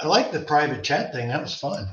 I like the private chat thing. That was fun.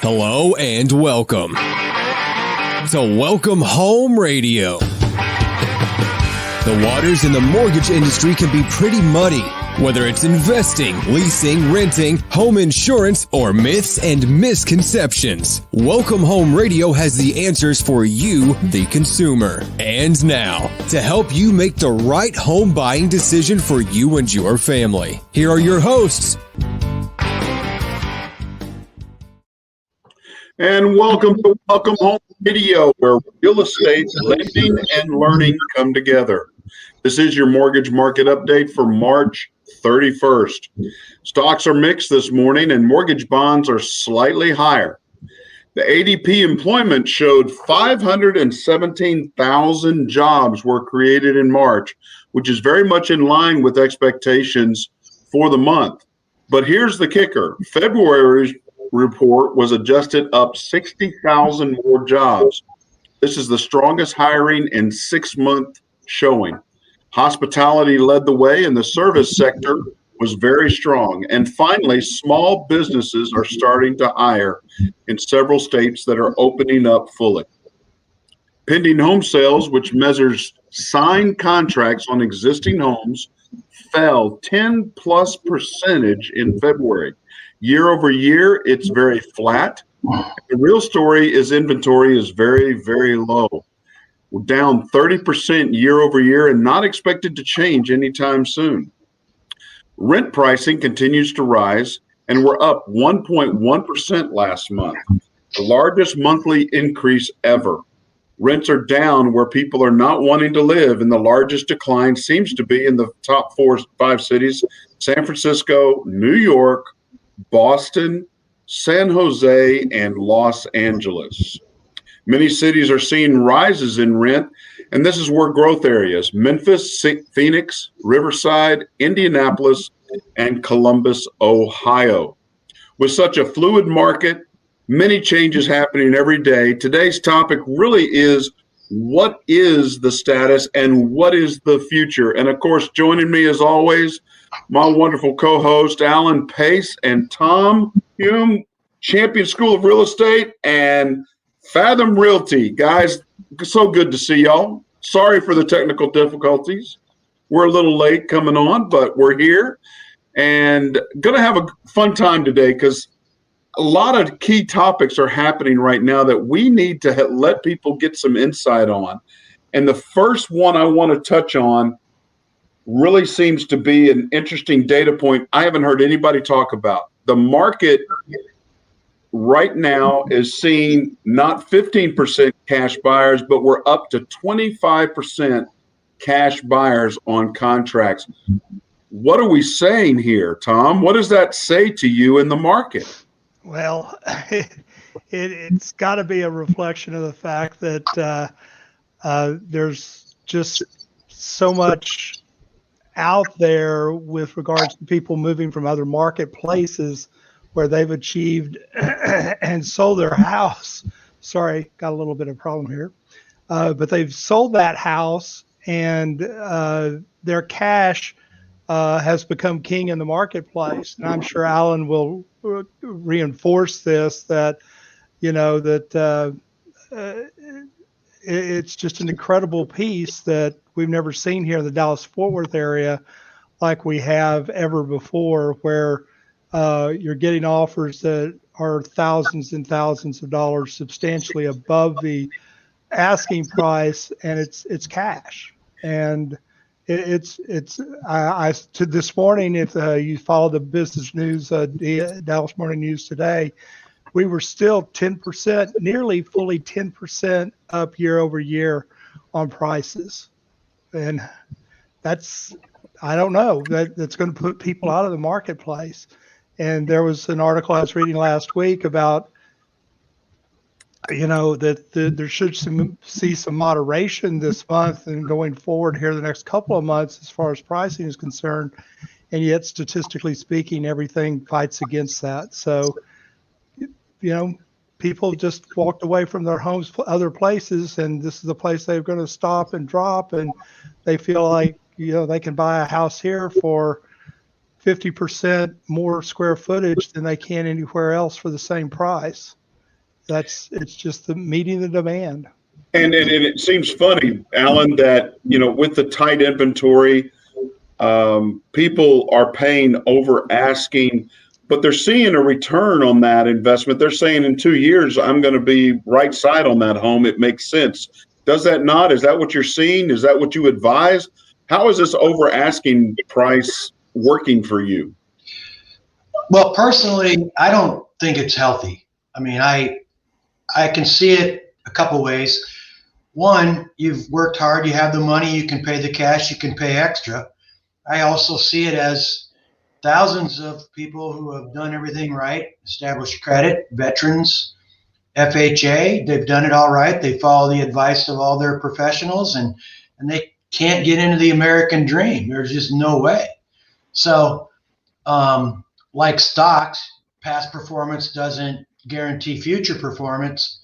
Hello and welcome to Welcome Home Radio. The waters in the mortgage industry can be pretty muddy, whether it's investing, leasing, renting, home insurance, or myths and misconceptions. Welcome Home Radio has the answers for you, the consumer. And now, to help you make the right home buying decision for you and your family, here are your hosts. And welcome to Welcome Home Radio, where real estate, lending, and learning come together. This is your mortgage market update for March 31st. Stocks are mixed this morning, and mortgage bonds are slightly higher. The ADP employment showed 517,000 jobs were created in March, which is very much in line with expectations for the month. But here's the kicker. February's report was adjusted up 60,000 more jobs. This is the strongest hiring in 6-month showing. Hospitality led the way, and the service sector was very strong. And finally, small businesses are starting to hire in several states that are opening up fully. Pending home sales, which measures signed contracts on existing homes, fell 10+% in February. Year over year, it's very flat. The real story is inventory is very, very low. We're down 30% year over year and not expected to change anytime soon. Rent pricing continues to rise, and we're up 1.1% last month, the largest monthly increase ever. Rents are down where people are not wanting to live, and the largest decline seems to be in the top 5 cities: San Francisco, New York, Boston, San Jose, and Los Angeles. Many cities are seeing rises in rent, and this is where growth areas: Memphis, Phoenix, Riverside, Indianapolis, and Columbus, Ohio. With such a fluid market, many changes happening every day, today's topic really is what is the status and what is the future? And of course, joining me as always, my wonderful co-host, Alan Pace and Tom Hume, Champion School of Real Estate and Fathom Realty. Guys, so good to see y'all. Sorry for the technical difficulties. We're a little late coming on, but we're here and going to have a fun time today because a lot of key topics are happening right now that we need to let people get some insight on. And the first one I want to touch on really seems to be an interesting data point I haven't heard anybody talk about. The market right now is seeing not 15% cash buyers, but we're up to 25% cash buyers on contracts. What are we saying here, Tom? What does that say to you in the market? Well, it's got to be a reflection of the fact that there's just so much out there with regards to people moving from other marketplaces where they've achieved and sold their house. Sorry, got a little bit of a problem here. But they've sold that house and their cash has become king in the marketplace. And I'm sure Alan will reinforce this, that, it's just an incredible piece that we've never seen here in the Dallas-Fort Worth area, like we have ever before, where you're getting offers that are thousands and thousands of dollars substantially above the asking price, and it's cash. And it's I to this morning, if you follow the business news, the Dallas Morning News today, we were still 10%, nearly fully 10% up year over year on prices. And that's, I don't know, that's going to put people out of the marketplace. And there was an article I was reading last week about, that there should see some moderation this month and going forward here the next couple of months as far as pricing is concerned. And yet, statistically speaking, everything fights against that. So, people just walked away from their homes other places, and this is the place they're going to stop and drop, and they feel like they can buy a house here for 50% more square footage than they can anywhere else for the same price. It's just meeting the demand. And it seems funny, Alan, that with the tight inventory, people are paying over asking, but they're seeing a return on that investment. They're saying in 2 years, I'm going to be right side on that home. It makes sense. Does that not? Is that what you're seeing? Is that what you advise? How is this over asking price working for you? Well, personally, I don't think it's healthy. I mean, I can see it a couple ways. One, you've worked hard, you have the money, you can pay the cash, you can pay extra. I also see it as thousands of people who have done everything right, established credit, veterans, FHA, they've done it all right. They follow the advice of all their professionals, and they can't get into the American dream. There's just no way. So, like stocks, past performance doesn't guarantee future performance.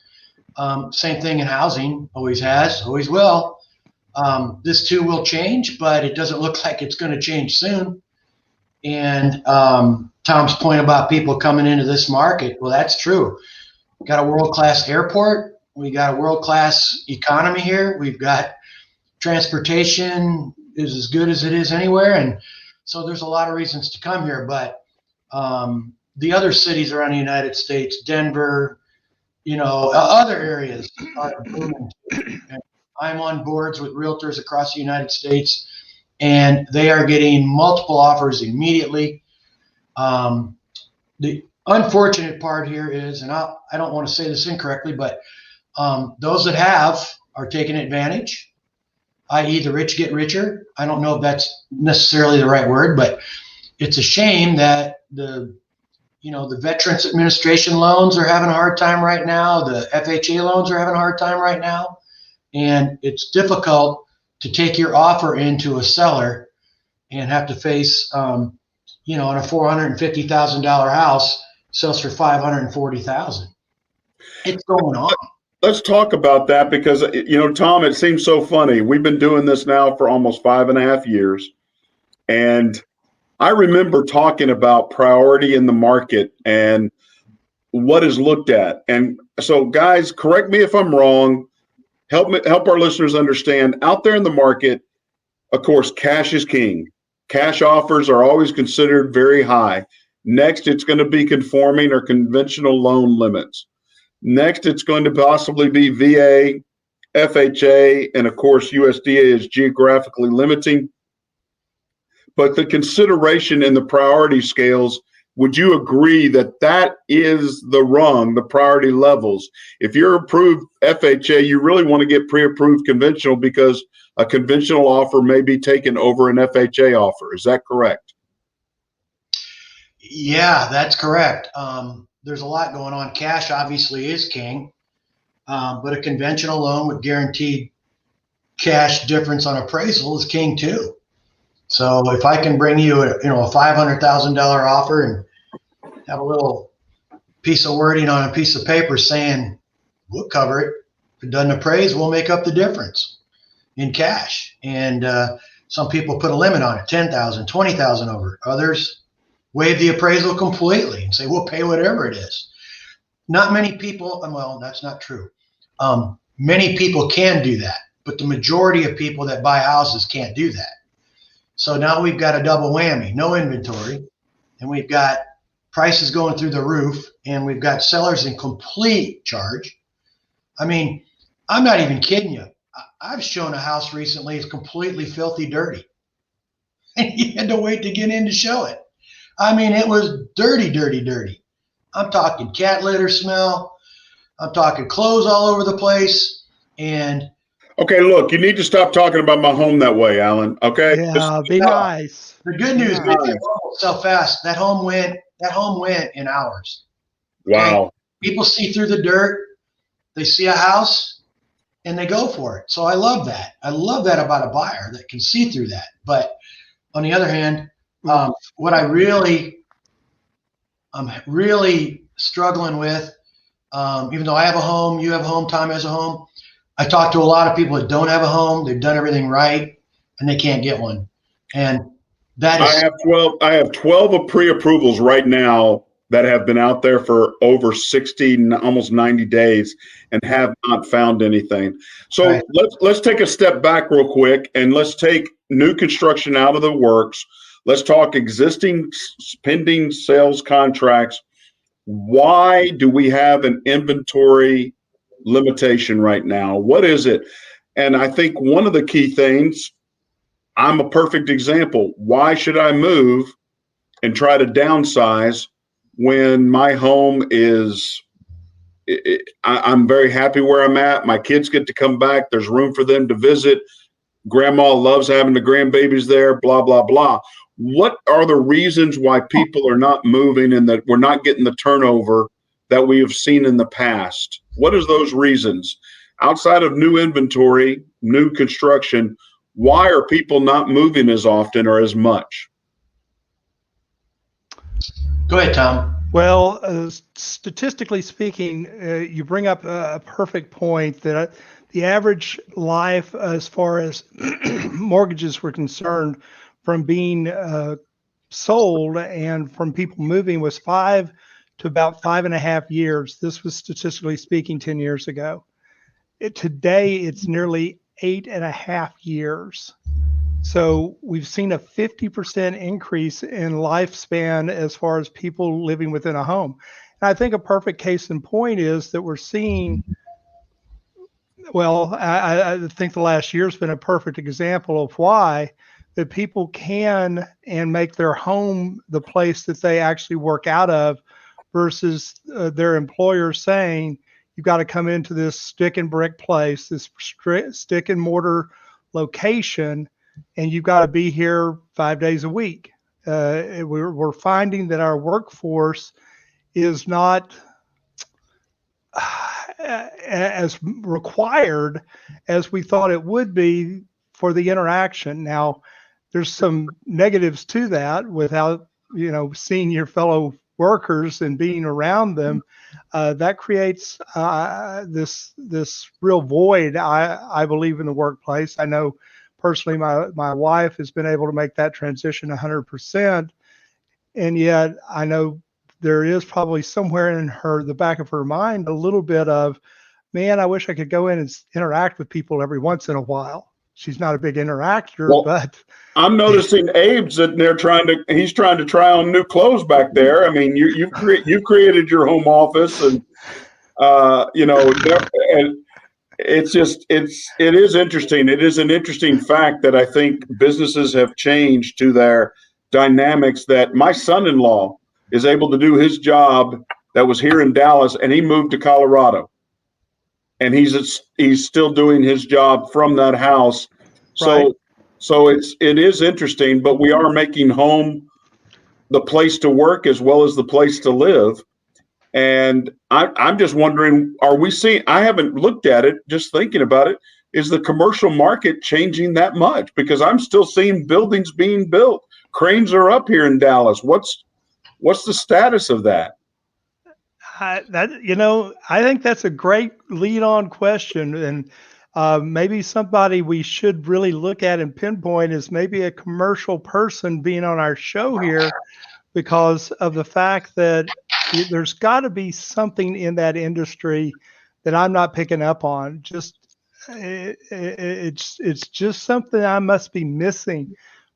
Same thing in housing, always has, always will. This too will change, but it doesn't look like it's going to change soon. And Tom's point about people coming into this market, well, that's true. We've got a world-class airport. We got a world-class economy here. We've got transportation is as good as it is anywhere. And so there's a lot of reasons to come here. But the other cities around the United States, Denver, other areas are booming. And I'm on boards with realtors across the United States, and they are getting multiple offers immediately. The unfortunate part here is, and I don't want to say this incorrectly, but those that have are taking advantage, i.e. the rich get richer. I don't know if that's necessarily the right word, but it's a shame that the Veterans Administration loans are having a hard time right now. The FHA loans are having a hard time right now. And it's difficult to take your offer into a seller and have to face, on a $450,000 house sells for $540,000. It's going on. Let's talk about that because, Tom, it seems so funny. We've been doing this now for almost 5.5 years. And I remember talking about priority in the market and what is looked at. And so, guys, correct me if I'm wrong. Help our listeners understand. Out there in the market, of course, cash is king. Cash offers are always considered very high. Next, it's going to be conforming or conventional loan limits. Next, it's going to possibly be VA, FHA, and of course, USDA is geographically limiting. But the consideration in the priority scales, would you agree that is the rung, the priority levels? If you're approved FHA, you really want to get pre-approved conventional because a conventional offer may be taken over an FHA offer. Is that correct? Yeah, that's correct. There's a lot going on. Cash obviously is king, but a conventional loan with guaranteed cash difference on appraisal is king too. So if I can bring you a $500,000 offer and have a little piece of wording on a piece of paper saying we'll cover it, if it doesn't appraise, we'll make up the difference in cash. And some people put a limit on it, 10,000, 20,000 over. Others waive the appraisal completely and say we'll pay whatever it is. Not many people, well, that's not true. Many people can do that, but the majority of people that buy houses can't do that. So now we've got a double whammy, no inventory, and we've got prices going through the roof, and we've got sellers in complete charge. I mean, I'm not even kidding you. I've shown a house recently, it's completely filthy dirty. And you had to wait to get in to show it. I mean, it was dirty, dirty, dirty. I'm talking cat litter smell. I'm talking clothes all over the place. And Okay, look, you need to stop talking about my home that way, Alan. Okay. Yeah, be nice. the good news is Yeah. that home sell fast. That home went in hours. Wow. People see through the dirt, they see a house, and they go for it. So I love that. I love that about a buyer that can see through that. But on the other hand, what I'm really struggling with, even though I have a home, you have a home, Tom has a home, I talk to a lot of people that don't have a home. They've done everything right, and they can't get one. And that is I have 12 pre-approvals right now that have been out there for over 60, almost 90 days and have not found anything. So Right. let's take a step back real quick and let's take new construction out of the works. Let's talk existing pending sales contracts. Why do we have an inventory limitation right now? What is it? And I think one of the key things, I'm a perfect example. Why should I move and try to downsize when my home is, I'm very happy where I'm at. My kids get to come back. There's room for them to visit. Grandma loves having the grandbabies there, blah, blah, blah. What are the reasons why people are not moving and that we're not getting the turnover that we have seen in the past? What is those reasons? Outside of new inventory, new construction, why are people not moving as often or as much? Go ahead, Tom. Well, statistically speaking, you bring up a perfect point that the average life, as far as mortgages were concerned, from being sold and from people moving was 5 to about 5.5 years. This was statistically speaking 10 years ago. Today, it's nearly 8.5 years. So we've seen a 50% increase in lifespan as far as people living within a home. And I think a perfect case in point is that we're seeing, well, I think the last year has been a perfect example of why, that people can and make their home the place that they actually work out of versus their employer saying, you've got to come into this stick and brick place, this stick and mortar location, and you've got to be here 5 days a week. We're finding that our workforce is not as required as we thought it would be for the interaction. Now, there's some negatives to that without, seeing your fellow workers and being around them. That creates this real void, I believe, in the workplace. I know personally, my wife has been able to make that transition 100%. And yet I know there is probably somewhere in the back of her mind, a little bit of, man, I wish I could go in and interact with people every once in a while. She's not a big interactor, Well, but I'm noticing Abe's sitting there he's trying to try on new clothes back there. I mean, you've created your home office and, and it is interesting. It is an interesting fact that I think businesses have changed to their dynamics, that my son-in-law is able to do his job that was here in Dallas, and he moved to Colorado, and he's still doing his job from that house. Right. So it is interesting, but we are making home the place to work as well as the place to live. And I'm just wondering, are we seeing, I haven't looked at it, just thinking about it, is the commercial market changing that much? Because I'm still seeing buildings being built. Cranes are up here in Dallas. What's the status of that? I think that's a great lead-on question. And maybe somebody we should really look at and pinpoint is maybe a commercial person being on our show here, because of the fact that there's got to be something in that industry that I'm not picking up on. It's just something I must be missing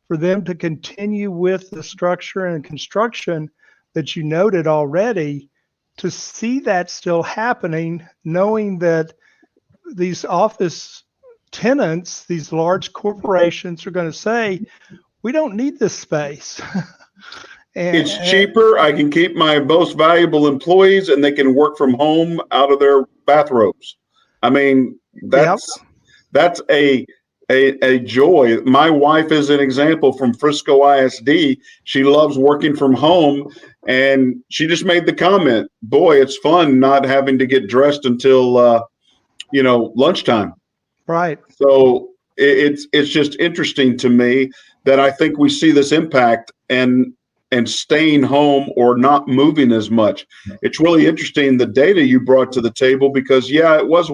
for them to continue with the structure and construction that you noted already, to see that still happening, knowing that these office tenants, these large corporations are going to say, we don't need this space. It's cheaper. I can keep my most valuable employees and they can work from home out of their bathrobes. I mean, that's a joy. My wife is an example from Frisco ISD. She loves working from home, and she just made the comment, boy, it's fun not having to get dressed until lunchtime. Right. So it's just interesting to me that I think we see this impact and staying home or not moving as much. It's really interesting, the data you brought to the table, because it was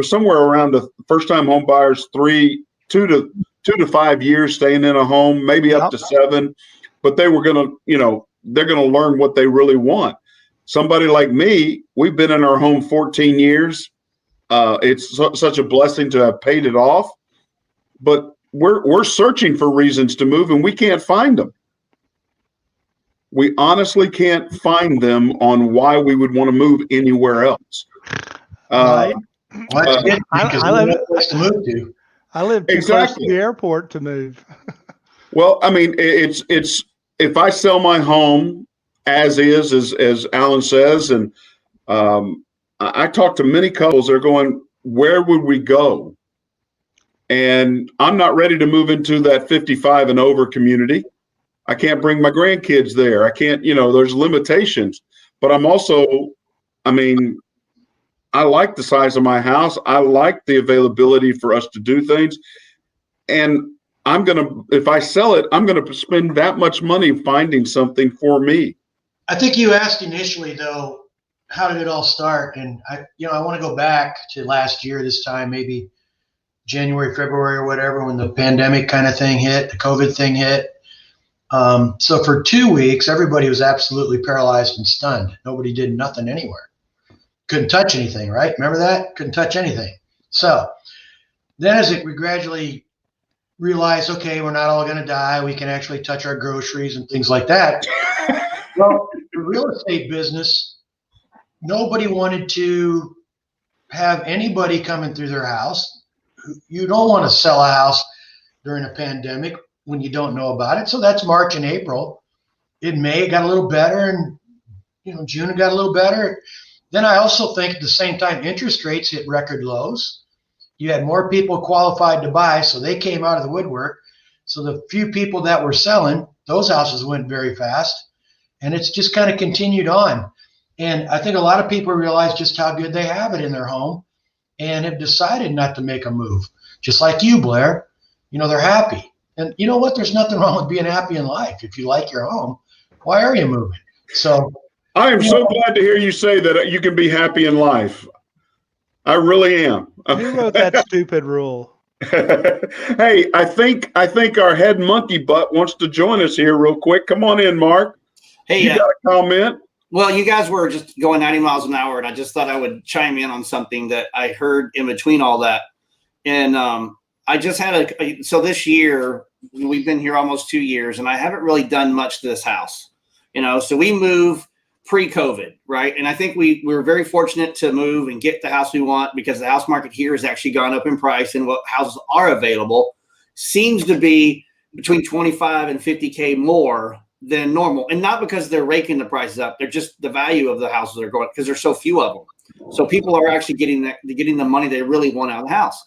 somewhere around the first time home buyers, 2 to 5 years staying in a home, maybe up to 7, but they were going to, they're going to learn what they really want. Somebody like me, we've been in our home 14 years. It's such a blessing to have paid it off, but we're searching for reasons to move and we can't find them. We honestly can't find them on why we would want to move anywhere else. Right. Well, that's good because we have a place to move to. I live too close to the airport to move. Well, I mean, it's if I sell my home as Alan says, and I talk to many couples, they're going, where would we go? And I'm not ready to move into that 55 and over community. I can't bring my grandkids there. I can't, there's limitations, but I'm also, I like the size of my house. I like the availability for us to do things. And if I sell it, I'm going to spend that much money finding something for me. I think you asked initially, though, how did it all start? And I want to go back to last year, this time, maybe January, February or whatever, when the pandemic kind of thing hit, the COVID thing hit. So for 2 weeks, everybody was absolutely paralyzed and stunned. Nobody did nothing anywhere. Couldn't touch anything, right? Remember that? Couldn't touch anything. So then we gradually realized, okay, we're not all going to die. We can actually touch our groceries and things like that. Well, the real estate business, nobody wanted to have anybody coming through their house. You don't want to sell a house during a pandemic when you don't know about it. So that's March and April. In May, it got a little better, and June it got a little better. Then I also think at the same time, interest rates hit record lows. You had more people qualified to buy, so they came out of the woodwork. So the few people that were selling, those houses went very fast, and it's just kind of continued on. And I think a lot of people realize just how good they have it in their home and have decided not to make a move. Just like you, Blair, they're happy. And you know what? There's nothing wrong with being happy in life. If you like your home, why are you moving? So I am so glad to hear you say that you can be happy in life. I really am. Who wrote that stupid rule? Hey, I think our head monkey butt wants to join us here real quick. Come on in, Mark. Hey, you got a comment? Well, you guys were just going 90 miles an hour, and I just thought I would chime in on something that I heard in between all that. And I just had so this year, we've been here almost 2 years, and I haven't really done much to this house. So we moved pre-COVID, right? And I think we were very fortunate to move and get the house we want, because the house market here has actually gone up in price, and what houses are available seems to be between 25 and 50K more than normal. And not because they're raking the prices up, they're just the value of the houses are going, because there's so few of them. So people are actually getting the money they really want out of the house.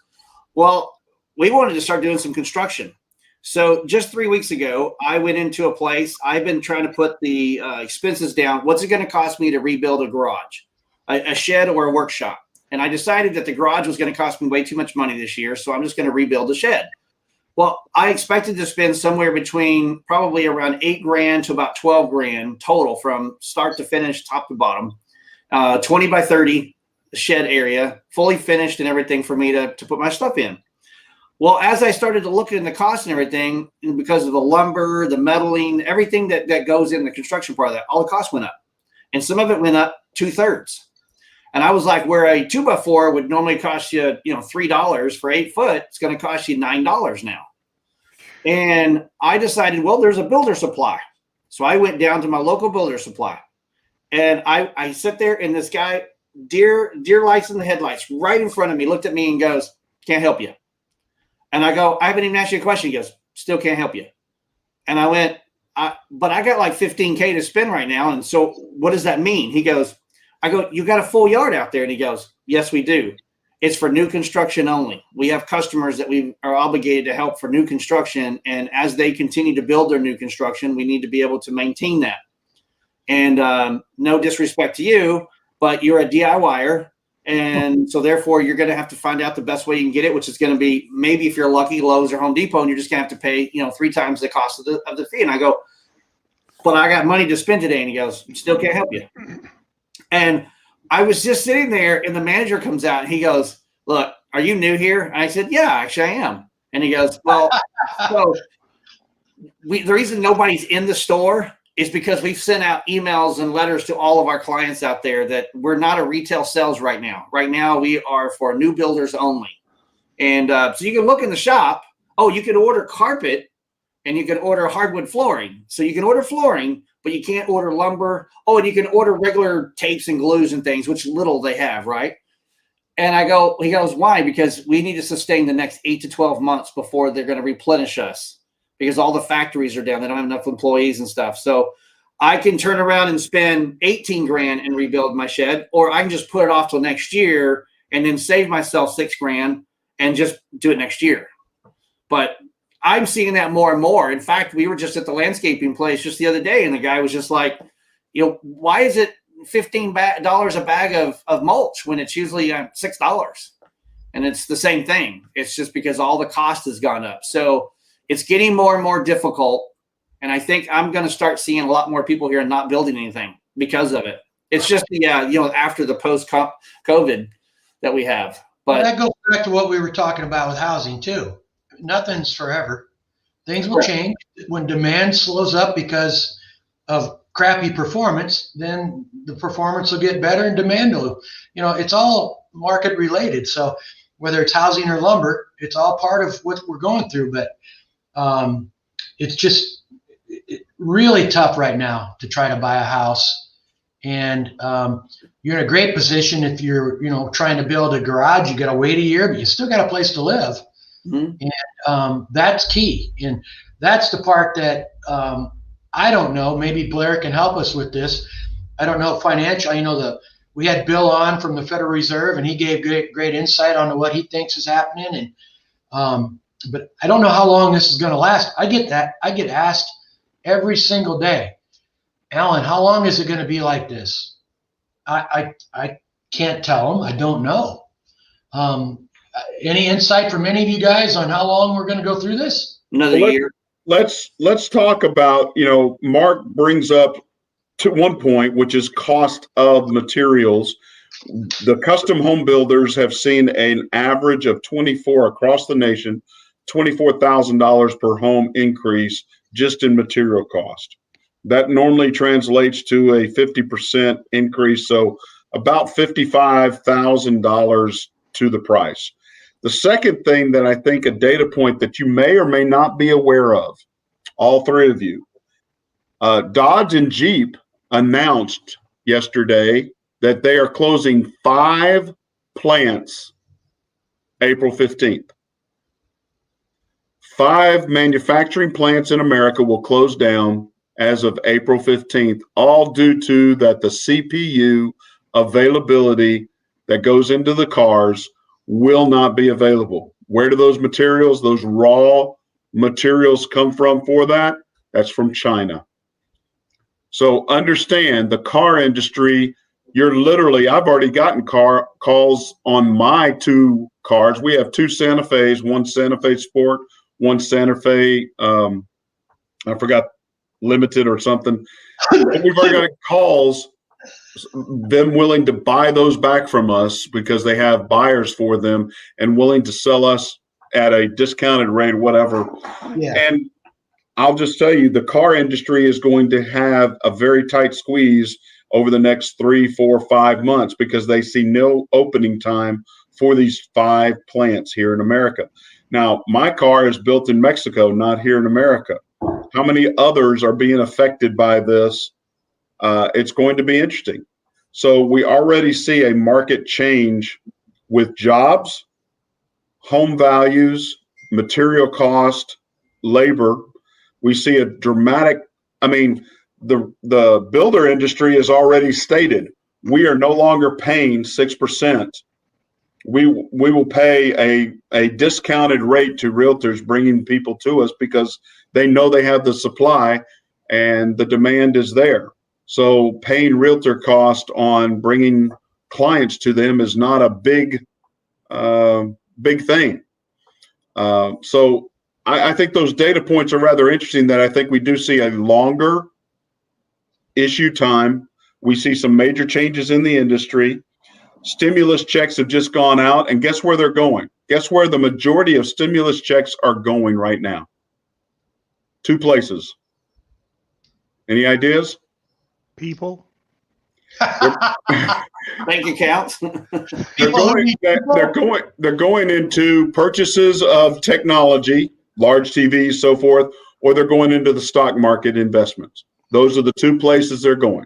Well, we wanted to start doing some construction. So just 3 weeks ago, I went into a place. I've been trying to put the expenses down. What's it going to cost me to rebuild a garage, a shed or a workshop? And I decided that the garage was going to cost me way too much money this year, so I'm just going to rebuild the shed. Well, I expected to spend somewhere between probably around $8,000 to about $12,000 total from start to finish, top to bottom. 20 by 30 shed area, fully finished and everything for me to put my stuff in. Well, as I started to look at the cost and everything, and because of the lumber, the metaling, everything that goes in the construction part of that, all the costs went up. And some of it went up 2/3. And I was like, where a 2x4 would normally cost you, $3 for 8 foot, it's going to cost you $9 now. And I decided, well, there's a builder supply. So I went down to my local builder supply, and I sit there, and this guy, deer lights in the headlights right in front of me, looked at me and goes, "Can't help you." And I go, "I haven't even asked you a question." He goes, "Still can't help you." And I went, but I got like 15K to spend right now. And so what does that mean? He goes, I go, "You got a full yard out there?" And he goes, "Yes, we do. It's for new construction only. We have customers that we are obligated to help for new construction. And as they continue to build their new construction, we need to be able to maintain that. And no disrespect to you, but you're a DIYer. And so therefore you're going to have to find out the best way you can get it, which is going to be maybe if you're lucky, Lowe's or Home Depot, and you're just going to have to pay, 3 times the cost of the fee." And I go, "But I got money to spend today." And he goes, "Still can't help you." And I was just sitting there, and the manager comes out and he goes, "Look, are you new here?" And I said, "Yeah, actually I am." And he goes, "Well, so the reason nobody's in the store is because we've sent out emails and letters to all of our clients out there that we're not a retail sales right now. Right now we are for new builders only. And so you can look in the shop. Oh, you can order carpet and you can order hardwood flooring. So you can order flooring, but you can't order lumber. Oh, and you can order regular tapes and glues and things, which little they have, right?" And he goes, "Why?" "Because we need to sustain the next 8 to 12 months before they're going to replenish us, because all the factories are down. They don't have enough employees and stuff. So I can turn around and spend 18 grand and rebuild my shed, or I can just put it off till next year and then save myself 6 grand and just do it next year." But I'm seeing that more and more. In fact, we were just at the landscaping place just the other day, and the guy was just like, "Why is it $15 a bag of mulch when it's usually $6? And it's the same thing. It's just because all the cost has gone up. So it's getting more and more difficult. And I think I'm going to start seeing a lot more people here not building anything because of it. It's just after the post-COVID that we have. But that goes back to what we were talking about with housing too. Nothing's forever. Things will change. When demand slows up because of crappy performance, then the performance will get better and demand will, it's all market related. So whether it's housing or lumber, it's all part of what we're going through. But it's just really tough right now to try to buy a house. And you're in a great position if you're, trying to build a garage. You got to wait a year, but you still got a place to live. Mm-hmm. And that's key. And that's the part that I don't know. Maybe Blair can help us with this. I don't know financial. We had Bill on from the Federal Reserve, and he gave great insight on what he thinks is happening. And but I don't know how long this is going to last. I get that. I get asked every single day, "Alan, how long is it going to be like this?" I can't tell them. I don't know. Any insight from any of you guys on how long we're going to go through this? Another year. Let's talk about, Mark brings up to one point, which is cost of materials. The custom home builders have seen an average of across the nation, $24,000 per home increase just in material cost. That normally translates to a 50% increase, so about $55,000 to the price. The second thing that I think, a data point that you may or may not be aware of, all three of you, Dodge and Jeep announced yesterday that they are closing 5 plants April 15th. 5 manufacturing plants in America will close down as of April 15th, all due to that the CPU availability that goes into the cars will not be available. Where do those materials, those raw materials come from for that? That's from China. So understand the car industry, I've already gotten calls on my 2 cars. We have 2 Santa Fe's, one Santa Fe Sport, one Santa Fe, I forgot, Limited or something. But we've already got calls, them willing to buy those back from us because they have buyers for them and willing to sell us at a discounted rate, whatever. Yeah. And I'll just tell you, the car industry is going to have a very tight squeeze over the next 3, 4, 5 months because they see no opening time for these 5 plants here in America. Now, my car is built in Mexico, not here in America. How many others are being affected by this? It's going to be interesting. So we already see a market change with jobs, home values, material cost, labor. We see a dramatic, the builder industry has already stated, we are no longer paying 6%. We will pay a discounted rate to realtors bringing people to us because they know they have the supply and the demand is there. So paying realtor cost on bringing clients to them is not a big thing. So I think those data points are rather interesting, that I think we do see a longer issue time. We see some major changes in the industry. Stimulus checks have just gone out, and guess where they're going? Guess where the majority of stimulus checks are going right now? 2 places. Any ideas? People. Bank accounts. They're going into purchases of technology, large TVs, so forth, or they're going into the stock market investments. Those are the 2 places they're going.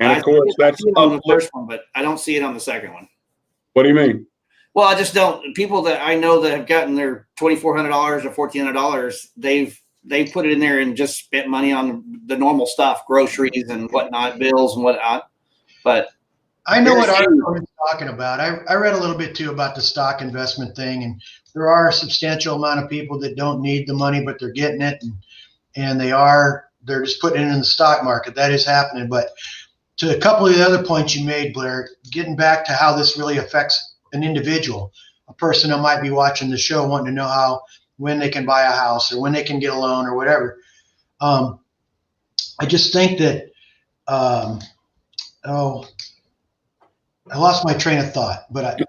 And of course, that's on the first one, but I don't see it on the second one. What do you mean? Well, I just don't. People that I know that have gotten their $2,400 or $1,400, they've put it in there and just spent money on the normal stuff, groceries and whatnot, bills and whatnot. But I know what Arthur is talking about. I read a little bit too about the stock investment thing, and there are a substantial amount of people that don't need the money, but they're getting it, and they're just putting it in the stock market. That is happening. But to a couple of the other points you made, Blair, getting back to how this really affects an individual, a person that might be watching the show wanting to know when they can buy a house or when they can get a loan or whatever. I just think that, I lost my train of thought, but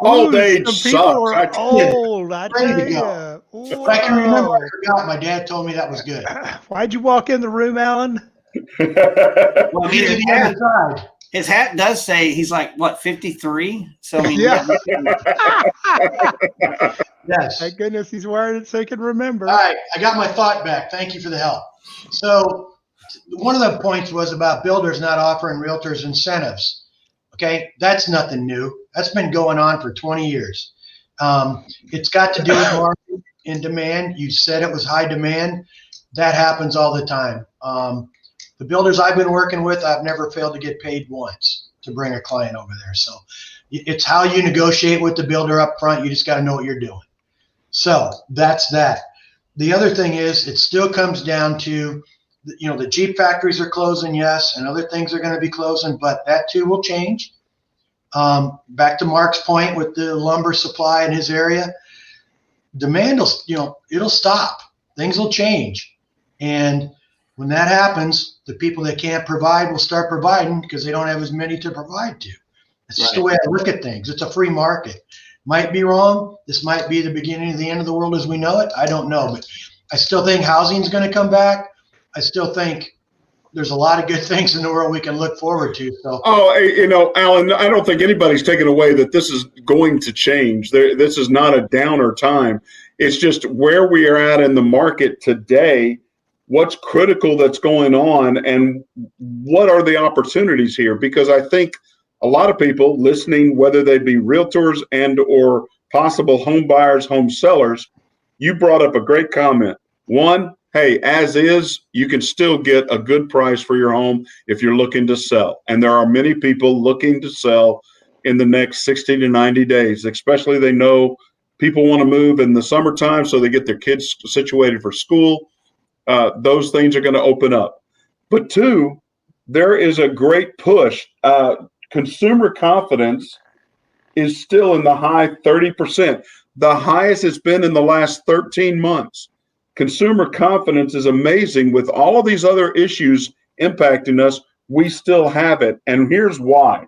old age sucks. Are old, I tell ready to go. But I can remember, I forgot. My dad told me that was good. Why'd you walk in the room, Alan? well, Get to the other side. his hat does say he's like, what, 53? So I mean, Yeah. Yes. Thank goodness he's wearing it so he can remember. All right, I got my thought back. Thank you for the help. So one of the points was about builders not offering realtors incentives. Okay, that's nothing new. That's been going on for 20 years. It's got to do with market and demand. You said it was high demand. That happens all the time. The builders I've been working with, I've never failed to get paid once to bring a client over there. So it's how you negotiate with the builder up front. You just got to know what you're doing. So that's that. The other thing is, it still comes down to, the Jeep factories are closing, yes, and other things are going to be closing, but that too will change. Back to Mark's point with the lumber supply in his area, demand will, it'll stop. Things will change. And when that happens, the people that can't provide will start providing because they don't have as many to provide to. It's just the way I look at things. It's a free market. Might be wrong. This might be the beginning of the end of the world as we know it. I don't know, but I still think housing is going to come back. I still think there's a lot of good things in the world we can look forward to. So, Alan, I don't think anybody's taken away that this is going to change. This is not a downer time. It's just where we are at in the market today, what's critical that's going on, and what are the opportunities here? Because I think a lot of people listening, whether they be realtors and or possible home buyers, home sellers, you brought up a great comment. One, hey, as is, you can still get a good price for your home if you're looking to sell. And there are many people looking to sell in the next 60 to 90 days, especially they know people want to move in the summertime so they get their kids situated for school. Those things are going to open up. But two, there is a great push. Consumer confidence is still in the high 30%, the highest it's been in the last 13 months. Consumer confidence is amazing. With all of these other issues impacting us, we still have it. And here's why.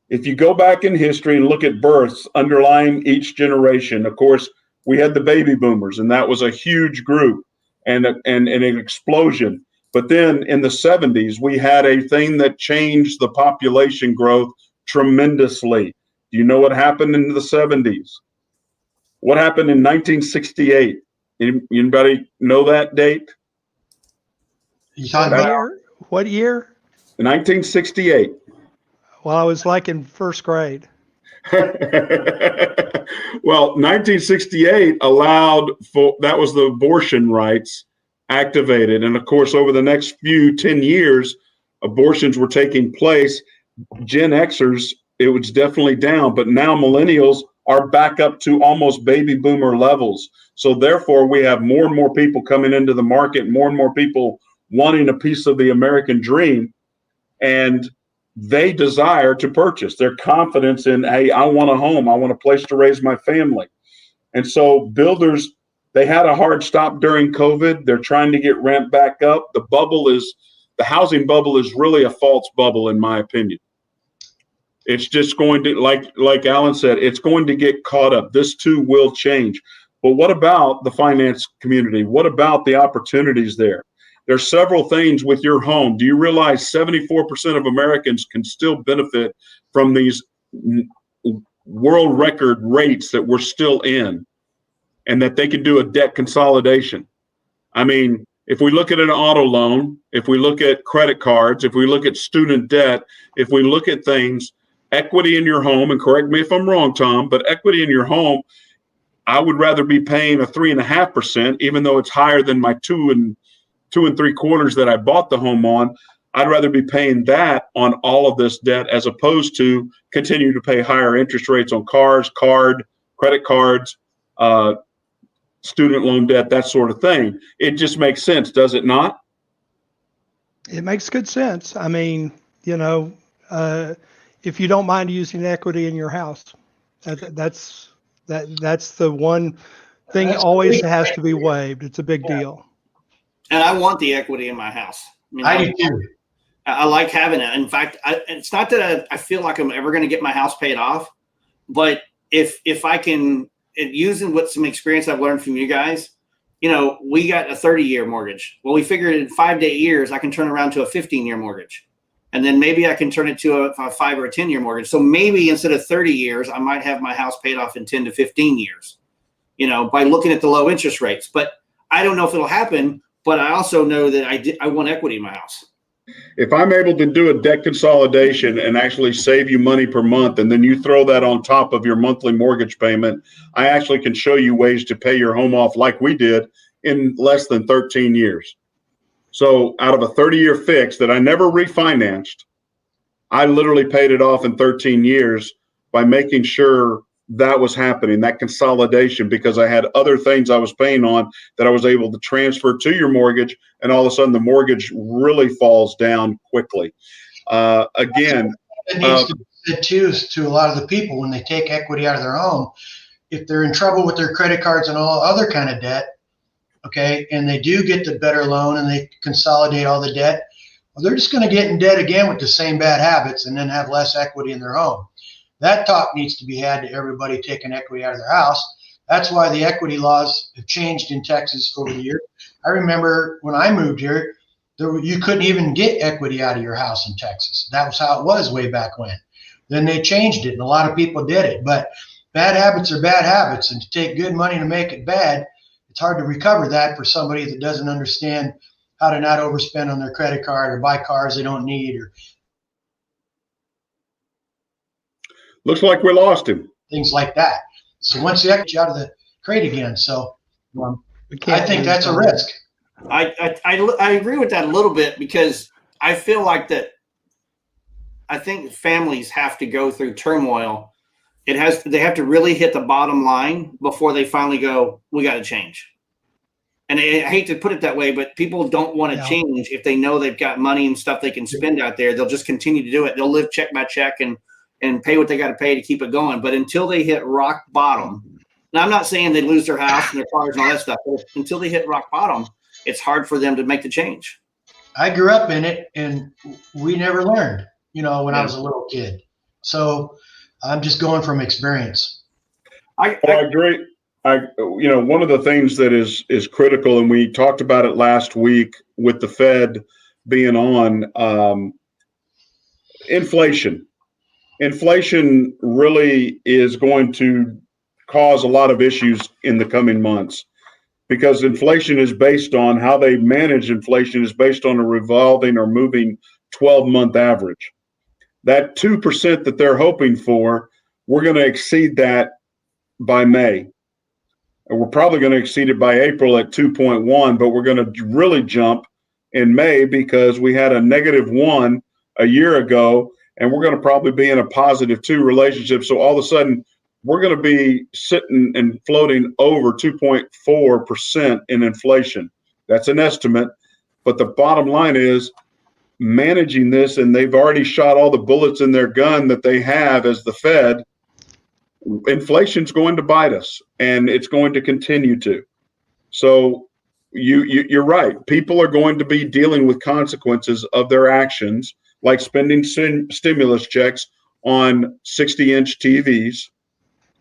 If you go back in history and look at births underlying each generation, of course, we had the baby boomers, and that was a huge group and an explosion. But then in the 70s, we had a thing that changed the population growth tremendously. Do you know what happened in the 70s? What happened in 1968? Anybody know that date? You talking about? What year? 1968. Well, I was like in first grade. Well, 1968 allowed for, that was the abortion rights activated. And of course, over the next 10 years, abortions were taking place. Gen Xers, it was definitely down, but now millennials are back up to almost baby boomer levels. So therefore, we have more and more people coming into the market, more and more people wanting a piece of the American dream. And they desire to purchase. Their confidence in, hey, I want a home. I want a place to raise my family. And so builders, they had a hard stop during COVID. They're trying to get rent back up. The housing bubble is really a false bubble, in my opinion. It's just going to, like Alan said, it's going to get caught up. This too will change. But what about the finance community? What about the opportunities there? There's several things with your home. Do you realize 74% of Americans can still benefit from these world record rates that we're still in, and that they can do a debt consolidation? I mean, if we look at an auto loan, if we look at credit cards, if we look at student debt, if we look at things, equity in your home, and correct me if I'm wrong, Tom, but equity in your home, I would rather be paying a 3.5%, even though it's higher than my 2 3/4 that I bought the home on. I'd rather be paying that on all of this debt as opposed to continue to pay higher interest rates on cars, credit cards, student loan debt, that sort of thing. It just makes sense, does it not? It makes good sense. I mean, if you don't mind using equity in your house, that's the one thing always has to be waived. It's a big deal. And I want the equity in my house. I do too. I like having it. In fact, it's not that I feel like I'm ever going to get my house paid off, but if I can, using what some experience I've learned from you guys, we got a 30-year mortgage. Well, we figured in 5 to 8 years, I can turn around to a 15-year mortgage. And then maybe I can turn it to a 5 or a 10-year mortgage. So maybe instead of 30 years, I might have my house paid off in 10 to 15 years, by looking at the low interest rates. But I don't know if it'll happen, but I also know that I want equity in my house. If I'm able to do a debt consolidation and actually save you money per month, and then you throw that on top of your monthly mortgage payment, I actually can show you ways to pay your home off like we did in less than 13 years. So out of a 30-year fix that I never refinanced, I literally paid it off in 13 years by making sure that was happening, that consolidation, because I had other things I was paying on that I was able to transfer to your mortgage, and all of a sudden the mortgage really falls down quickly. Again, it needs to be said too to a lot of the people when they take equity out of their home, if they're in trouble with their credit cards and all other kind of debt, okay, and they do get the better loan and they consolidate all the debt, well, they're just going to get in debt again with the same bad habits and then have less equity in their home. That talk needs to be had to everybody taking equity out of their house. That's why the equity laws have changed in Texas over the years. I remember when I moved here, you couldn't even get equity out of your house in Texas. That was how it was way back when. Then they changed it, and a lot of people did it. But bad habits are bad habits, and to take good money to make it bad, it's hard to recover that for somebody that doesn't understand how to not overspend on their credit card or buy cars they don't need or looks like we lost him. Things like that. So once the equity out of the crate again, so I think that's a risk. I agree with that a little bit, because I feel like that. I think families have to go through turmoil. They have to really hit the bottom line before they finally go, we got to change. And I hate to put it that way, but people don't want to change if they know they've got money and stuff they can spend out there. They'll just continue to do it. They'll live check by check and pay what they got to pay to keep it going. But until they hit rock bottom, now I'm not saying they lose their house and their cars and all that stuff, but until they hit rock bottom, it's hard for them to make the change. I grew up in it, and we never learned, when I was a little kid. So I'm just going from experience. I agree. One of the things that is critical, and we talked about it last week with the Fed being on, inflation. Inflation really is going to cause a lot of issues in the coming months, because inflation is based on how they manage inflation is based on a revolving or moving 12-month average. That 2% that they're hoping for, we're going to exceed that by May. And we're probably going to exceed it by April at 2.1, but we're going to really jump in May because we had a -1 a year ago, and we're going to probably be in a +2 relationship. So all of a sudden, we're going to be sitting and floating over 2.4% in inflation. That's an estimate. But the bottom line is managing this, and they've already shot all the bullets in their gun that they have as the Fed. Inflation's going to bite us, and it's going to continue to. So you're right. People are going to be dealing with consequences of their actions, like spending stimulus checks on 60-inch TVs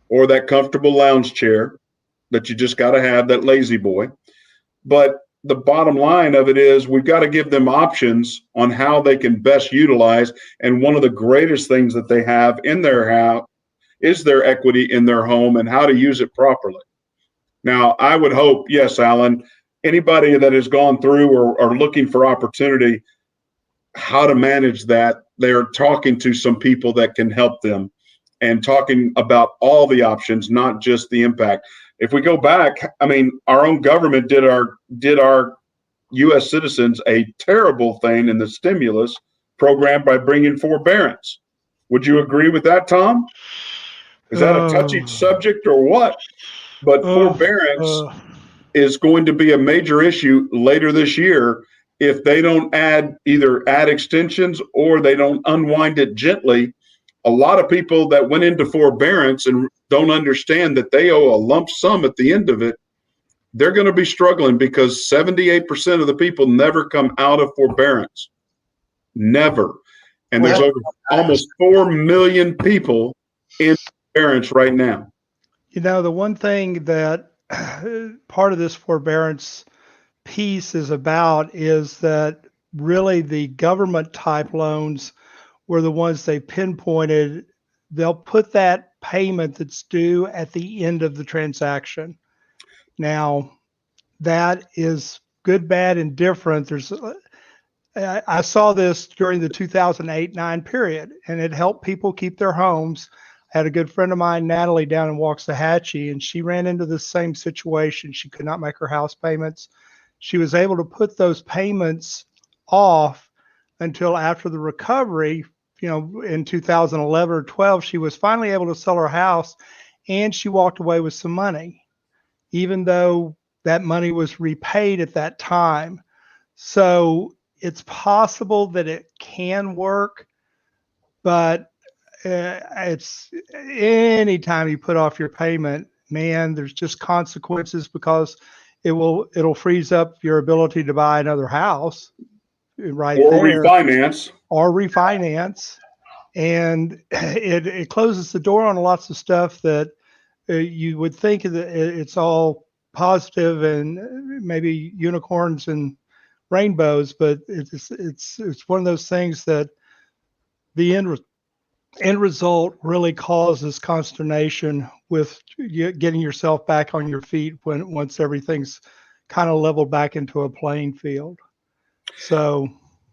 or that comfortable lounge chair that you just got to have, that lazy boy. But the bottom line of it is we've got to give them options on how they can best utilize. And one of the greatest things that they have in their house is their equity in their home and how to use it properly. Now, I would hope, yes, Alan, anybody that has gone through or are looking for opportunity, how to manage that, they're talking to some people that can help them and talking about all the options, not just the impact. If we go back, I mean, our own government did our U.S. citizens a terrible thing in the stimulus program by bringing forbearance. Would you agree with that, Tom? Is that a touchy subject or what? But forbearance is going to be a major issue later this year if they don't either add extensions or they don't unwind it gently. A lot of people that went into forbearance and don't understand that they owe a lump sum at the end of it, they're going to be struggling because 78% of the people never come out of forbearance. Never. And there's over almost 4 million people in forbearance right now. You know, the one thing that part of this forbearance piece is about is that really the government type loans were the ones they pinpointed. They'll put that payment that's due at the end of the transaction. Now, that is good, bad, and different. I saw this during the 2008-9 period, and it helped people keep their homes. I had a good friend of mine, Natalie, down in Waxahachie, and she ran into the same situation. She could not make her house payments. She was able to put those payments off until after the recovery. You know, in 2011 or 12, she was finally able to sell her house, and she walked away with some money, even though that money was repaid at that time. So it's possible that it can work, but it's anytime you put off your payment, man, there's just consequences because it'll freeze up your ability to buy another house right or there. refinance. And it closes the door on lots of stuff that you would think that it's all positive and maybe unicorns and rainbows, but it's one of those things that the end result really causes consternation with getting yourself back on your feet once everything's kind of leveled back into a playing field. So,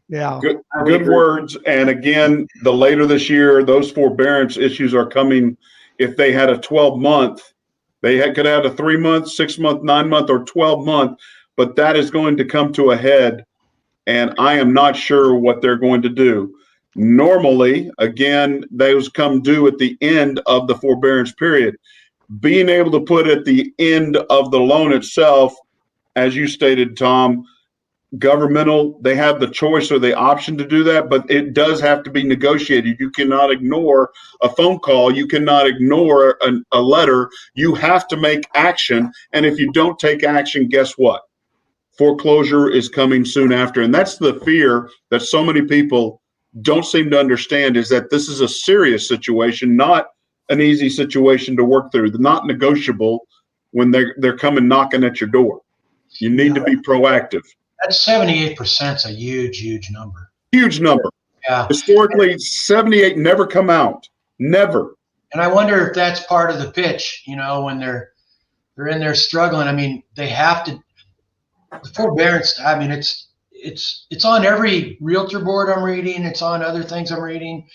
yeah. Good words. And again, the later this year, those forbearance issues are coming. If they had a 12-month, could have a 3-month, 6-month, 9-month, or 12-month, but that is going to come to a head. And I am not sure what they're going to do. Normally, again, those come due at the end of the forbearance period. Being able to put at the end of the loan itself, as you stated, Tom, governmental, they have the choice or the option to do that, but it does have to be negotiated. You cannot ignore a phone call. You cannot ignore a letter. You have to make action. And if you don't take action, guess what? Foreclosure is coming soon after. And that's the fear that so many people don't seem to understand, is that this is a serious situation, not an easy situation to work through, not negotiable when they're coming knocking at your door. You need to be proactive. That 78% is a huge number. Huge number. Yeah. Historically, 78 never come out. Never. And I wonder if that's part of the pitch, when they're in there struggling. I mean, they have to, the forbearance, I mean, it's on every realtor board I'm reading. It's on other things I'm reading.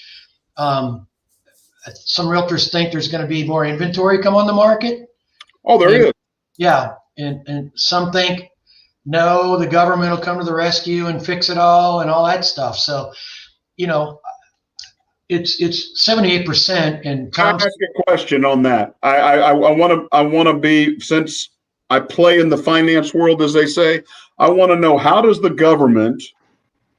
Some realtors think there's going to be more inventory come on the market. Oh, there is. Yeah. And some think, no, the government will come to the rescue and fix it all and all that stuff. So, it's 78%. And Can I ask a question on that? I want to be, since I play in the finance world, as they say, I want to know, how does the government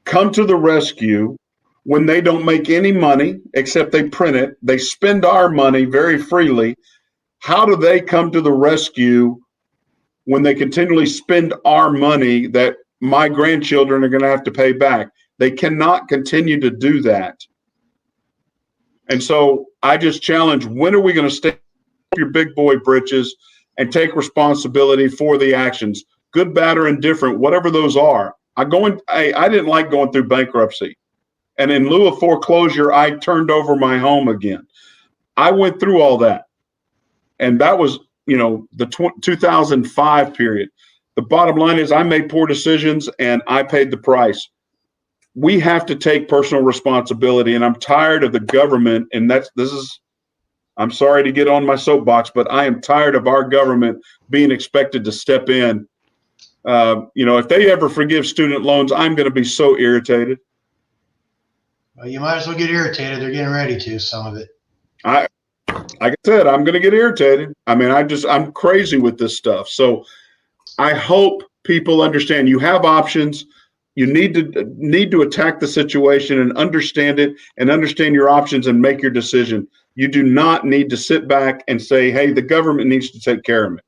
come to the rescue when they don't make any money except they print it? They spend our money very freely. How do they come to the rescue when they continually spend our money that my grandchildren are going to have to pay back? They cannot continue to do that. And so I just challenge, when are we going to stay up your big boy britches and take responsibility for the actions, good, bad, or indifferent, whatever those are? I didn't like going through bankruptcy. And in lieu of foreclosure, I turned over my home again. I went through all that. And that was, the 2005 period. The bottom line is, I made poor decisions and I paid the price. We have to take personal responsibility, and I'm tired of the government. And I'm sorry to get on my soapbox, but I am tired of our government being expected to step in. If they ever forgive student loans, I'm going to be so irritated. Well, you might as well get irritated. They're getting ready to, some of it. Like I said, I'm going to get irritated. I mean, I'm crazy with this stuff. So I hope people understand you have options. You need to attack the situation and understand it, and understand your options and make your decision. You do not need to sit back and say, hey, the government needs to take care of me.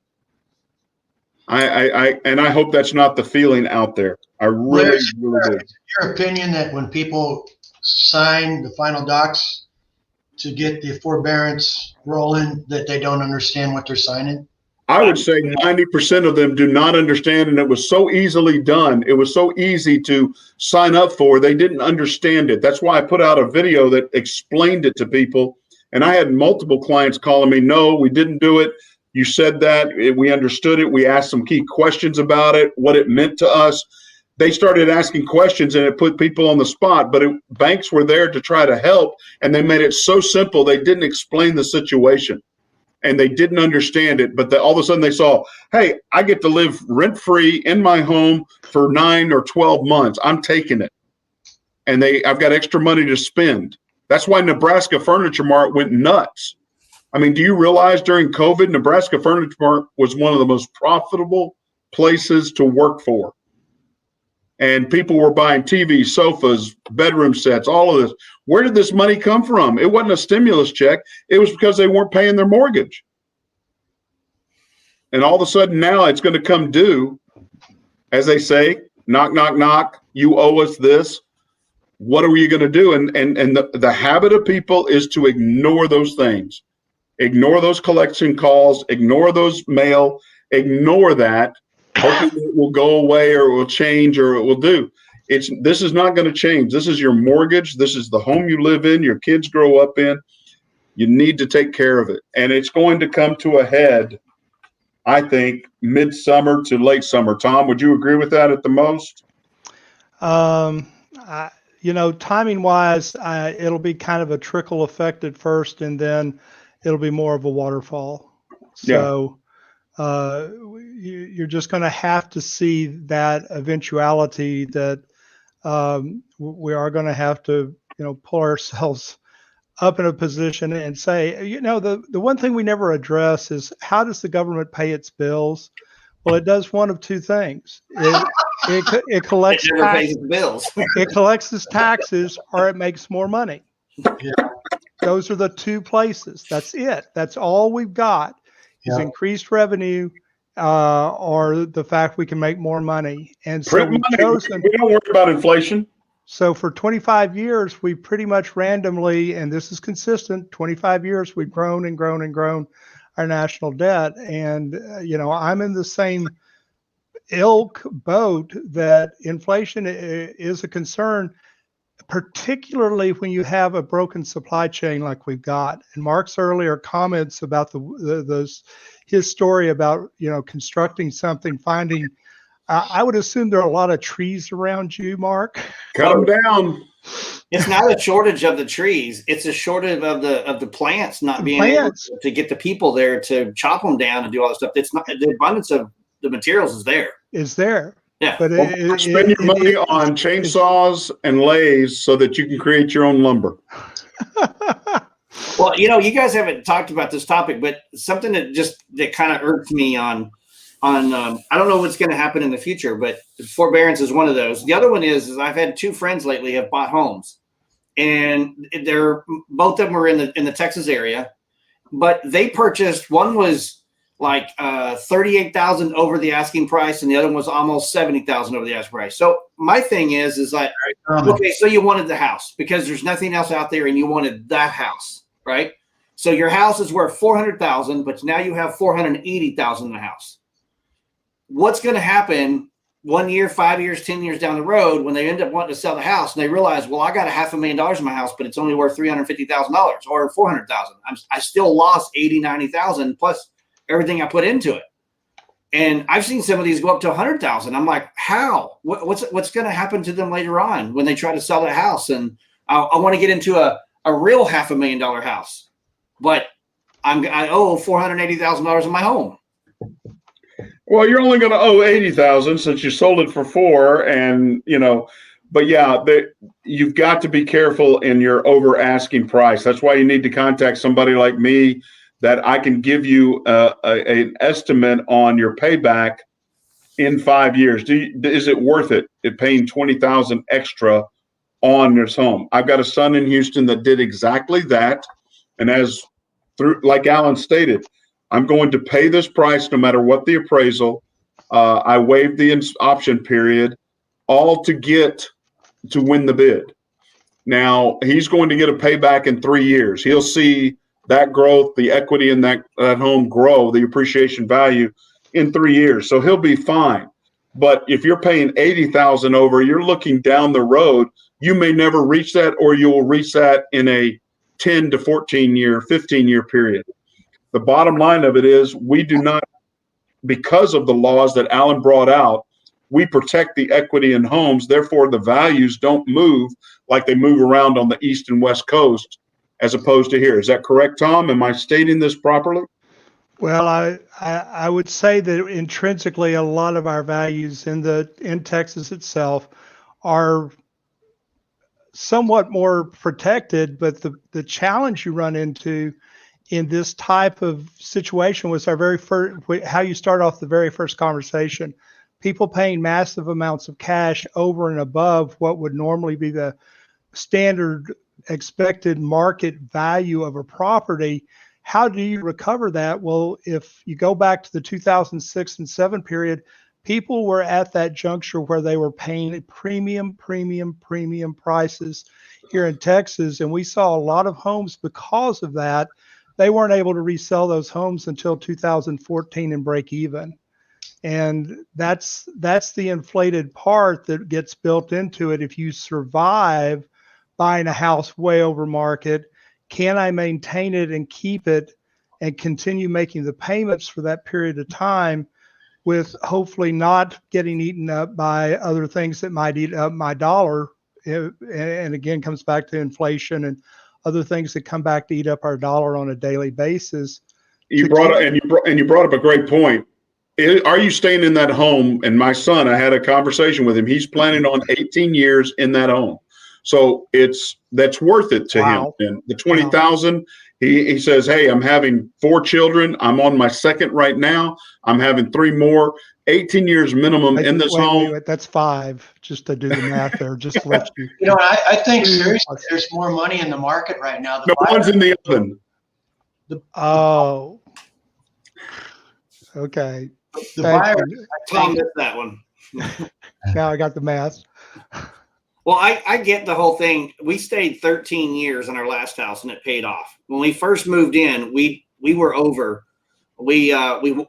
I hope that's not the feeling out there. I really do. Your opinion that when people sign the final docs to get the forbearance rolling, that they don't understand what they're signing? I would say 90% of them do not understand, and it was so easily done. It was so easy to sign up for. They didn't understand it. That's why I put out a video that explained it to people. And I had multiple clients calling me, no, we didn't do it. You said that. We understood it. We asked some key questions about it, what it meant to us. They started asking questions, and it put people on the spot. But banks were there to try to help, and they made it so simple. They didn't explain the situation. And they didn't understand it, but all of a sudden they saw, hey, I get to live rent-free in my home for 9 or 12 months. I'm taking it. And I've got extra money to spend. That's why Nebraska Furniture Mart went nuts. I mean, do you realize during COVID, Nebraska Furniture Mart was one of the most profitable places to work for? And people were buying TVs, sofas, bedroom sets, all of this. Where did this money come from? It wasn't a stimulus check. It was because they weren't paying their mortgage. And all of a sudden now it's going to come due, as they say, knock, knock, knock, you owe us this. What are you going to do? And the habit of people is to ignore those things. Ignore those collection calls, ignore those mail, ignore that, hoping it will go away or it will change or it will do. This is not going to change. This is your mortgage. This is the home you live in, your kids grow up in. You need to take care of it. And it's going to come to a head, I think, midsummer to late summer. Tom, would you agree with that at the most? Timing wise, it'll be kind of a trickle effect at first, and then it'll be more of a waterfall. So you're just going to have to see that eventuality that we are going to have to, pull ourselves up in a position and say, the one thing we never address is, how does the government pay its bills? Well, it does one of two things. It collects it never pays its bills. It collects its taxes, or it makes more money. Yeah. Those are the two places. That's it. That's all we've got is increased revenue, or the fact we can make more money. And so we don't worry about inflation. So for 25 years, we pretty much randomly, and this is consistent, 25 years, we've grown and grown and grown our national debt. And, I'm in the same boat that inflation is a concern. particularly when you have a broken supply chain like we've got. And Mark's earlier comments about his story about, constructing something, finding, I would assume there are a lot of trees around you, Mark. Cut them down. It's not a shortage of the trees. It's a shortage of the plants not being able to get the people there to chop them down and do all this stuff. It's not, the abundance of the materials is there. Yeah. But spend your money on chainsaws and lathes so that you can create your own lumber. Well, you guys haven't talked about this topic, but something that kind of irked me on I don't know what's going to happen in the future, but forbearance is one of those. The other one is I've had two friends lately have bought homes, and both of them were in the Texas area, but they purchased, one was like $38,000 over the asking price, and the other one was almost $70,000 over the asking price. So my thing is like, okay, so you wanted the house because there's nothing else out there, and you wanted that house, right? So your house is worth $400,000, but now you have $480,000 in the house. What's going to happen 1 year, 5 years, 10 years down the road when they end up wanting to sell the house and they realize, well, I got $500,000 in my house, but it's only worth $350,000 or $400,000. I still lost $80,000, $90,000 plus everything I put into it. And I've seen some of these go up to $100,000. I'm like, how? What's going to happen to them later on when they try to sell that house? And I want to get into a real $500,000 house, but I owe $480,000 in my home. Well, you're only going to owe $80,000 since you sold it for $4,000, and but yeah, you've got to be careful in your over asking price. That's why you need to contact somebody like me that I can give you an estimate on your payback in 5 years. Is it worth it? Paying $20,000 extra on this home? I've got a son in Houston that did exactly that, and like Alan stated, I'm going to pay this price no matter what the appraisal. I waived the option period, all to win the bid. Now, he's going to get a payback in 3 years. He'll see that growth, the equity in that home grow, the appreciation value in 3 years. So he'll be fine. But if you're paying $80,000 over, you're looking down the road, you may never reach that, or you will reach that in a 10 to 14 year, 15 year period. The bottom line of it is we do not, because of the laws that Alan brought out, we protect the equity in homes. Therefore, the values don't move like they move around on the East and West Coast as opposed to here. Is that correct, Tom? Am I stating this properly? Well, I would say that intrinsically a lot of our values in Texas itself are somewhat more protected, but the challenge you run into in this type of situation was our very first, how you start off the very first conversation. People paying massive amounts of cash over and above what would normally be the standard expected market value of a property. How do you recover that? Well, if you go back to the 2006 and 7 period, people were at that juncture where they were paying premium prices here in Texas. And we saw a lot of homes because of that. They weren't able to resell those homes until 2014 and break even. And that's the inflated part that gets built into it. If you survive buying a house way over market, can I maintain it and keep it and continue making the payments for that period of time with hopefully not getting eaten up by other things that might eat up my dollar? And again, comes back to inflation and other things that come back to eat up our dollar on a daily basis. You brought up a great point. Are you staying in that home? And my son, I had a conversation with him. He's planning on 18 years in that home. So that's worth it to him. And the 20,000, he says, hey, I'm having 4 children. I'm on my second right now. I'm having 3 more. 18 years minimum in this home. Wait, that's 5, just to do the math there, just to let you. I think seriously, there's more money in the market right now. No one's in the oven. Oh, okay. The buyer, Tom missed that one. Now I got the math. Well, I get the whole thing. We stayed 13 years in our last house and it paid off. When we first moved in, we were over. The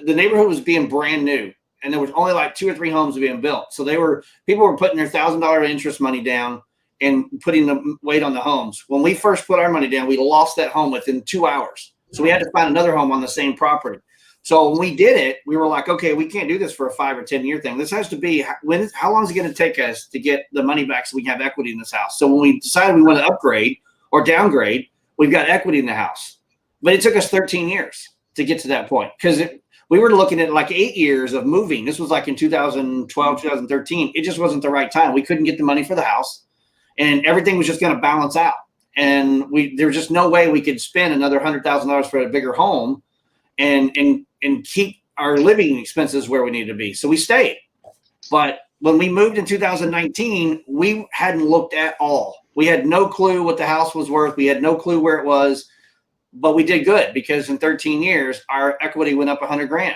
neighborhood was being brand new. and there was only like 2 or 3 homes being built. So people were putting their $1,000 interest money down and putting the weight on the homes. When we first put our money down, we lost that home within 2 hours. So we had to find another home on the same property. So when we did it, we were like, okay, we can't do this for a 5 or 10 year thing. This has to be how long is it going to take us to get the money back so we can have equity in this house? So when we decided we want to upgrade or downgrade, we've got equity in the house. But it took us 13 years to get to that point because we were looking at like 8 years of moving. This was like in 2012, 2013. It just wasn't the right time. We couldn't get the money for the house, and everything was just going to balance out. And there was just no way we could spend another $100,000 for a bigger home and keep our living expenses where we needed to be. So we stayed. But when we moved in 2019, we hadn't looked at all. We had no clue what the house was worth. We had no clue where it was. But we did good because in 13 years, our equity went up $100,000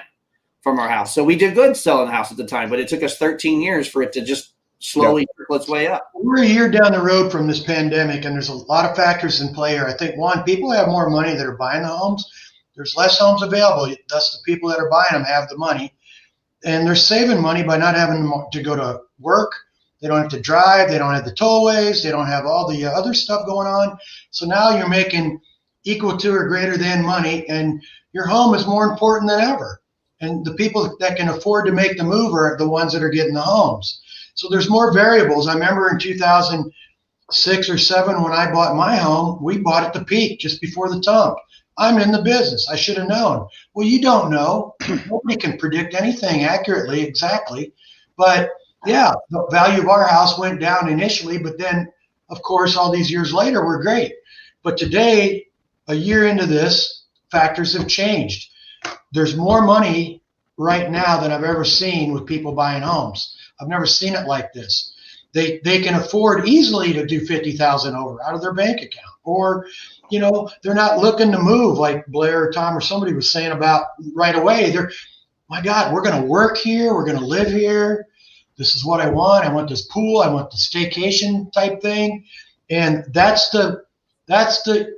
from our house. So we did good selling the house at the time, but it took us 13 years for it to just slowly trickle its way up. We're a year down the road from this pandemic, and there's a lot of factors in play here. I think, one, people have more money that are buying the homes. There's less homes available. Thus, the people that are buying them have the money. And they're saving money by not having to go to work. They don't have to drive. They don't have the tollways. They don't have all the other stuff going on. So now you're making equal to or greater than money, and your home is more important than ever. And the people that can afford to make the move are the ones that are getting the homes. So there's more variables. I remember in 2006 or 7 when I bought my home, we bought at the peak just before the tump. I'm in the business. I should have known. Well, you don't know. Nobody can predict anything accurately, exactly. But yeah, the value of our house went down initially, but then, of course, all these years later, we're great. But today, a year into this, factors have changed. There's more money right now than I've ever seen with people buying homes. I've never seen it like this. They can afford easily to do $50,000 over out of their bank account, or they're not looking to move like Blair or Tom or somebody was saying about right away. They're, my God, we're going to work here. We're going to live here. This is what I want. I want this pool. I want the staycation type thing, and that's the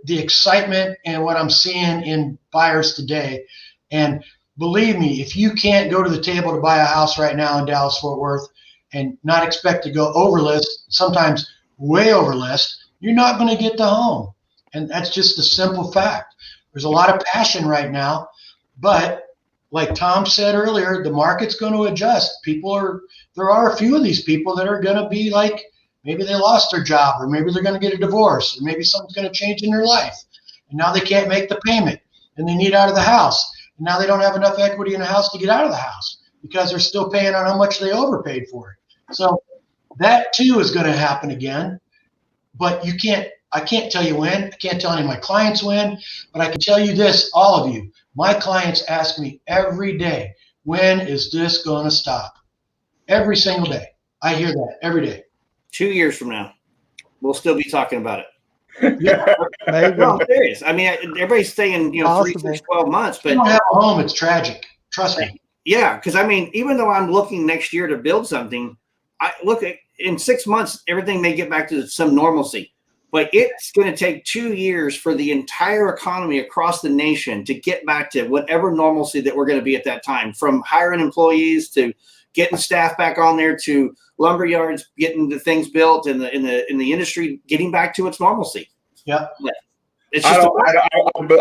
excitement and what I'm seeing in buyers today. And believe me, if you can't go to the table to buy a house right now in Dallas-Fort Worth and not expect to go over list, sometimes way over list, you're not going to get the home. And that's just a simple fact. There's a lot of passion right now, but like Tom said earlier, the market's going to adjust. There are a few of these people that are going to be like, maybe they lost their job, or maybe they're going to get a divorce, or maybe something's going to change in their life. And now they can't make the payment, and they need out of the house. And now they don't have enough equity in the house to get out of the house because they're still paying on how much they overpaid for it. So that too is going to happen again. But I can't tell you when. I can't tell any of my clients when. But I can tell you this, all of you. My clients ask me every day, when is this going to stop? Every single day. I hear that every day. 2 years from now, we'll still be talking about it. Yeah, maybe. No, I'm serious. I mean, everybody's saying, 3, 6, 12 months, but if you don't have a home, it's tragic. Trust me. Yeah, because I mean, even though I'm looking next year to build something, I look at in 6 months, everything may get back to some normalcy. But it's going to take 2 years for the entire economy across the nation to get back to whatever normalcy that we're going to be at that time, from hiring employees to getting staff back on there to lumber yards, getting the things built in the industry, getting back to its normalcy. Yeah. It's just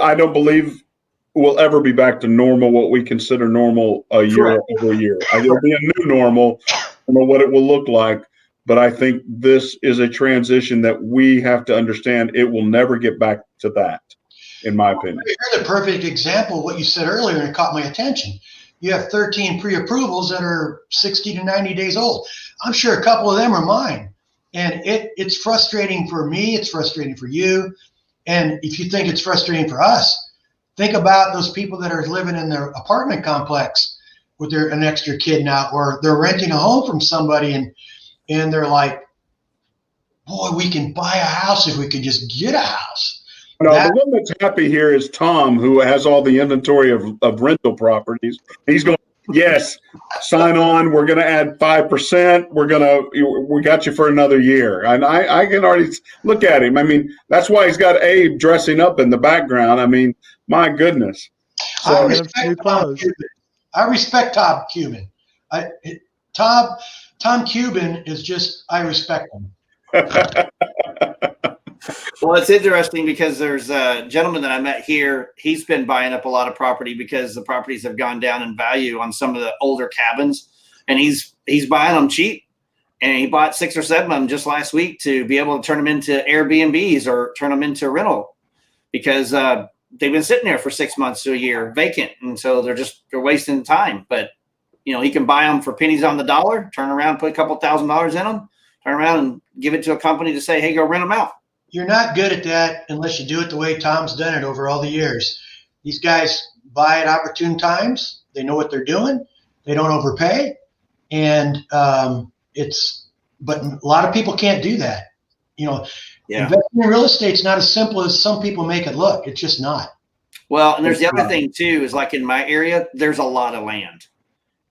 I don't believe we'll ever be back to normal, what we consider normal a year over a year. It'll be a new normal. I don't know what it will look like, but I think this is a transition that we have to understand. It will never get back to that, in my opinion. You're the perfect example of what you said earlier, and it caught my attention. You have 13 pre-approvals that are 60 to 90 days old. I'm sure a couple of them are mine. And it's frustrating for me. It's frustrating for you. And if you think it's frustrating for us, think about those people that are living in their apartment complex with an extra kid now, or they're renting a home from somebody and they're like, boy, we can buy a house if we could just get a house. No, the one that's happy here is Tom, who has all the inventory of rental properties. He's going, yes, sign on. We're going to add 5%. We got you for another year. And I can already look at him. I mean, that's why he's got Abe dressing up in the background. I mean, my goodness. So I respect Tom Cuban. Tom Cuban is just, I respect him. Well, it's interesting because there's a gentleman that I met here. He's been buying up a lot of property because the properties have gone down in value on some of the older cabins, and he's buying them cheap. And he bought 6 or 7 of them just last week to be able to turn them into Airbnbs or turn them into rental because they've been sitting there for 6 months to a year vacant, and so they're wasting time. But he can buy them for pennies on the dollar, turn around, put a couple $1,000s in them, turn around and give it to a company to say, hey, go rent them out. You're not good at that unless you do it the way Tom's done it over all the years. These guys buy at opportune times. They know what they're doing. They don't overpay. And but a lot of people can't do that. Investing in real estate's not as simple as some people make it look. It's just not. Well, and there's the other thing too, is like in my area, there's a lot of land.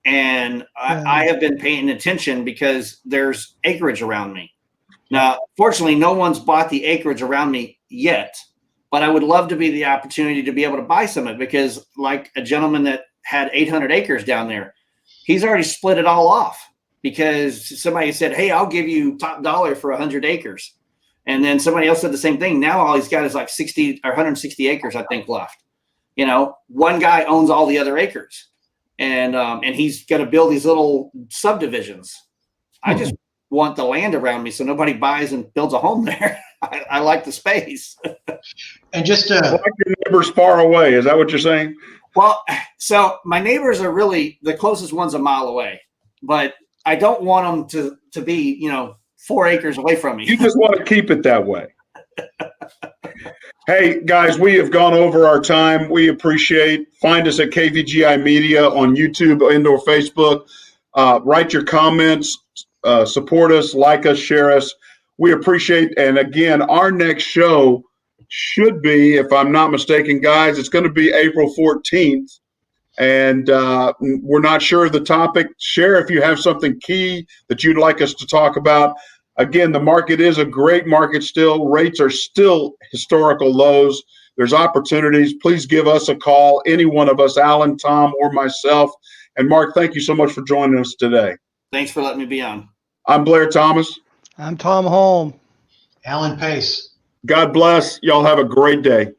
And I have been paying attention because there's acreage around me. Now, fortunately, no one's bought the acreage around me yet, but I would love to be the opportunity to be able to buy some of it because like a gentleman that had 800 acres down there, he's already split it all off because somebody said, hey, I'll give you top dollar for 100 acres. And then somebody else said the same thing. Now all he's got is like 60 or 160 acres, I think, left. One guy owns all the other acres. And he's got to build these little subdivisions. I just want the land around me so nobody buys and builds a home there. I like the space. And just like your neighbors far away. Is that what you're saying? Well, so my neighbors are really the closest one's a mile away, but I don't want them to be, 4 acres away from me. You just want to keep it that way. Hey, guys, we have gone over our time. We appreciate. Find us at KVGI Media on YouTube and/or Facebook. Write your comments. Support us, like us, share us. We appreciate. And again, our next show should be, if I'm not mistaken, guys, it's going to be April 14th. And we're not sure of the topic. Share if you have something key that you'd like us to talk about. Again, the market is a great market still. Rates are still historical lows. There's opportunities. Please give us a call, any one of us, Alan, Tom, or myself. And Mark, thank you so much for joining us today. Thanks for letting me be on. I'm Blair Thomas. I'm Tom Holm. Alan Pace. God bless. Y'all have a great day.